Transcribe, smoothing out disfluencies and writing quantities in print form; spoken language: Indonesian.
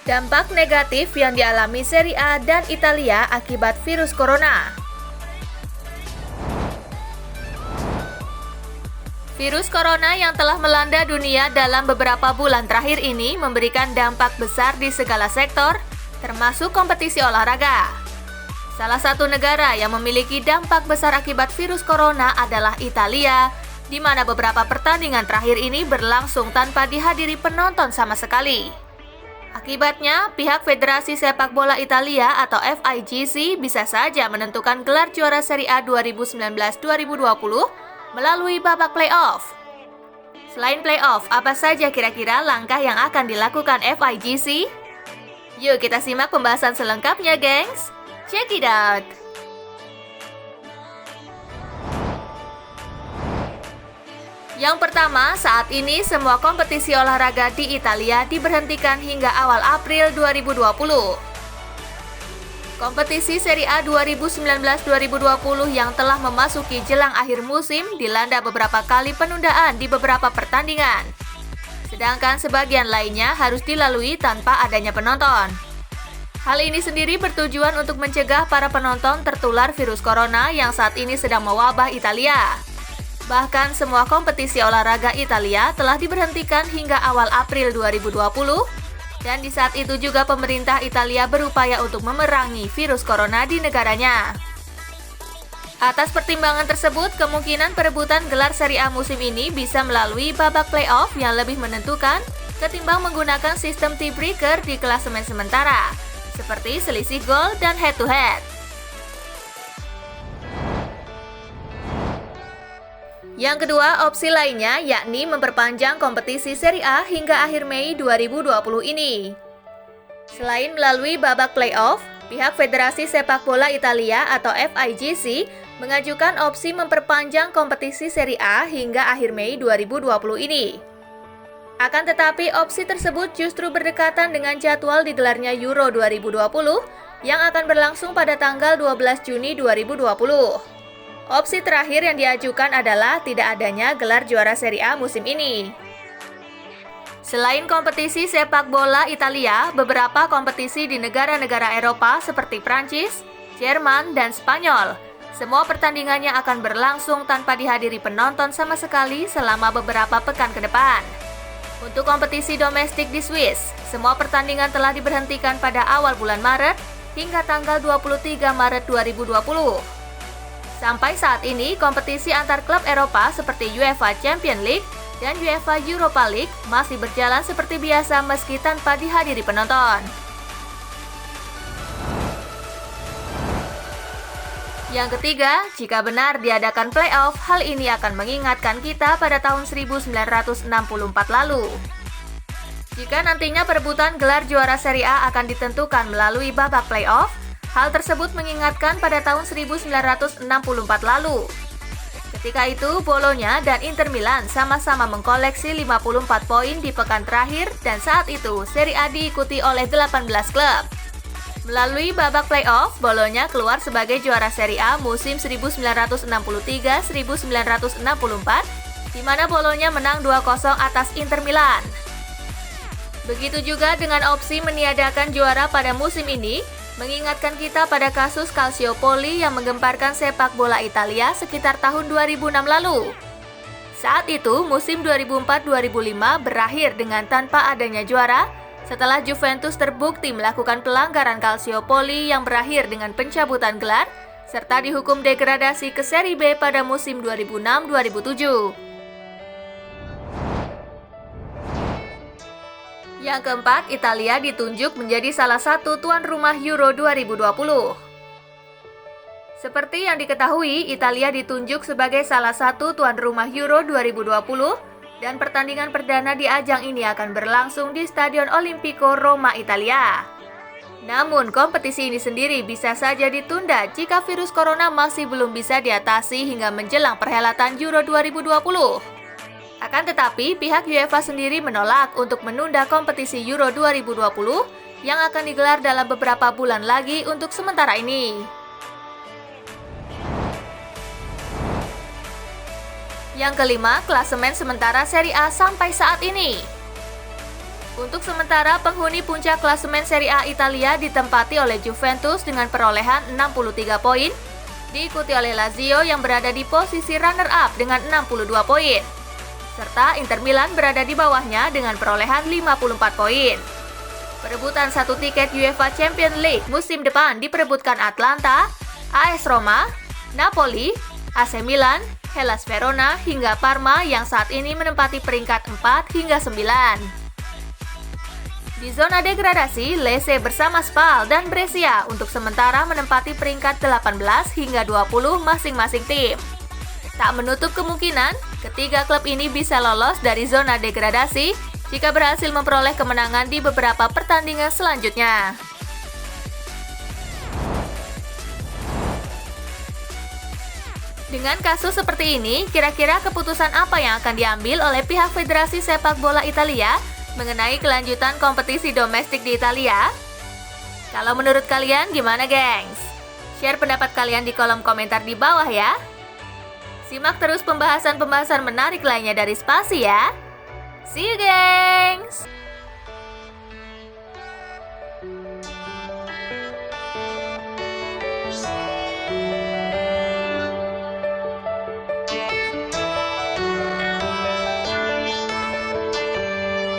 Dampak negatif yang dialami Serie A dan Italia akibat virus corona. Virus corona yang telah melanda dunia dalam beberapa bulan terakhir ini memberikan dampak besar di segala sektor, termasuk kompetisi olahraga. Salah satu negara yang memiliki dampak besar akibat virus corona adalah Italia, di mana beberapa pertandingan terakhir ini berlangsung tanpa dihadiri penonton sama sekali. Akibatnya, pihak Federasi Sepak Bola Italia atau FIGC bisa saja menentukan gelar juara Serie A 2019-2020 melalui babak playoff. Selain playoff, apa saja kira-kira langkah yang akan dilakukan FIGC? Yuk kita simak pembahasan selengkapnya, gengs! Check it out! Yang pertama, saat ini semua kompetisi olahraga di Italia diberhentikan hingga awal April 2020. Kompetisi Serie A 2019-2020 yang telah memasuki jelang akhir musim dilanda beberapa kali penundaan di beberapa pertandingan. Sedangkan sebagian lainnya harus dilalui tanpa adanya penonton. Hal ini sendiri bertujuan untuk mencegah para penonton tertular virus corona yang saat ini sedang mewabah Italia. Bahkan semua kompetisi olahraga Italia telah diberhentikan hingga awal April 2020, dan di saat itu juga pemerintah Italia berupaya untuk memerangi virus corona di negaranya. Atas pertimbangan tersebut, kemungkinan perebutan gelar Serie A musim ini bisa melalui babak playoff yang lebih menentukan ketimbang menggunakan sistem tiebreaker di klasemen sementara, seperti selisih gol dan head-to-head. Yang kedua, opsi lainnya yakni memperpanjang kompetisi Serie A hingga akhir Mei 2020 ini. Selain melalui babak playoff, pihak Federasi Sepak Bola Italia atau FIGC mengajukan opsi memperpanjang kompetisi Serie A hingga akhir Mei 2020 ini. Akan tetapi, opsi tersebut justru berdekatan dengan jadwal digelarnya Euro 2020 yang akan berlangsung pada tanggal 12 Juni 2020. Opsi terakhir yang diajukan adalah tidak adanya gelar juara Serie A musim ini. Selain kompetisi sepak bola Italia, beberapa kompetisi di negara-negara Eropa seperti Prancis, Jerman, dan Spanyol, semua pertandingannya akan berlangsung tanpa dihadiri penonton sama sekali selama beberapa pekan ke depan. Untuk kompetisi domestik di Swiss, semua pertandingan telah diberhentikan pada awal bulan Maret hingga tanggal 23 Maret 2020. Sampai saat ini, kompetisi antar klub Eropa seperti UEFA Champions League dan UEFA Europa League masih berjalan seperti biasa meski tanpa dihadiri penonton. Yang ketiga, jika benar diadakan playoff, hal ini akan mengingatkan kita pada tahun 1964 lalu. Jika nantinya perebutan gelar juara Serie A akan ditentukan melalui babak playoff, hal tersebut mengingatkan pada tahun 1964 lalu. Ketika itu, Bologna dan Inter Milan sama-sama mengkoleksi 54 poin di pekan terakhir dan saat itu Serie A diikuti oleh 18 klub. Melalui babak playoff, Bologna keluar sebagai juara Serie A musim 1963-1964, di mana Bologna menang 2-0 atas Inter Milan. Begitu juga dengan opsi meniadakan juara pada musim ini, mengingatkan kita pada kasus Calciopoli yang menggemparkan sepak bola Italia sekitar tahun 2006 lalu. Saat itu, musim 2004-2005 berakhir dengan tanpa adanya juara setelah Juventus terbukti melakukan pelanggaran Calciopoli yang berakhir dengan pencabutan gelar serta dihukum degradasi ke Serie B pada musim 2006-2007. Yang keempat, Italia ditunjuk menjadi salah satu tuan rumah Euro 2020. Seperti yang diketahui, Italia ditunjuk sebagai salah satu tuan rumah Euro 2020 dan pertandingan perdana di ajang ini akan berlangsung di Stadion Olimpico Roma, Italia. Namun, kompetisi ini sendiri bisa saja ditunda jika virus corona masih belum bisa diatasi hingga menjelang perhelatan Euro 2020. Akan tetapi, pihak UEFA sendiri menolak untuk menunda kompetisi Euro 2020 yang akan digelar dalam beberapa bulan lagi untuk sementara ini. Yang kelima, klasemen sementara Serie A sampai saat ini. Untuk sementara, penghuni puncak klasemen Serie A Italia ditempati oleh Juventus dengan perolehan 63 poin, diikuti oleh Lazio yang berada di posisi runner-up dengan 62 poin, serta Inter Milan berada di bawahnya dengan perolehan 54 poin. Perebutan satu tiket UEFA Champions League musim depan diperebutkan Atlanta, AS Roma, Napoli, AC Milan, Hellas Verona hingga Parma yang saat ini menempati peringkat 4 hingga 9. Di zona degradasi, Lecce bersama Spal dan Brescia untuk sementara menempati peringkat 18 hingga 20 masing-masing tim. Tak menutup kemungkinan, ketiga klub ini bisa lolos dari zona degradasi jika berhasil memperoleh kemenangan di beberapa pertandingan selanjutnya. Dengan kasus seperti ini, kira-kira keputusan apa yang akan diambil oleh pihak Federasi Sepak Bola Italia mengenai kelanjutan kompetisi domestik di Italia? Kalau menurut kalian gimana, gengs? Share pendapat kalian di kolom komentar di bawah ya. Simak terus pembahasan-pembahasan menarik lainnya dari Spasi ya. See you, gengs!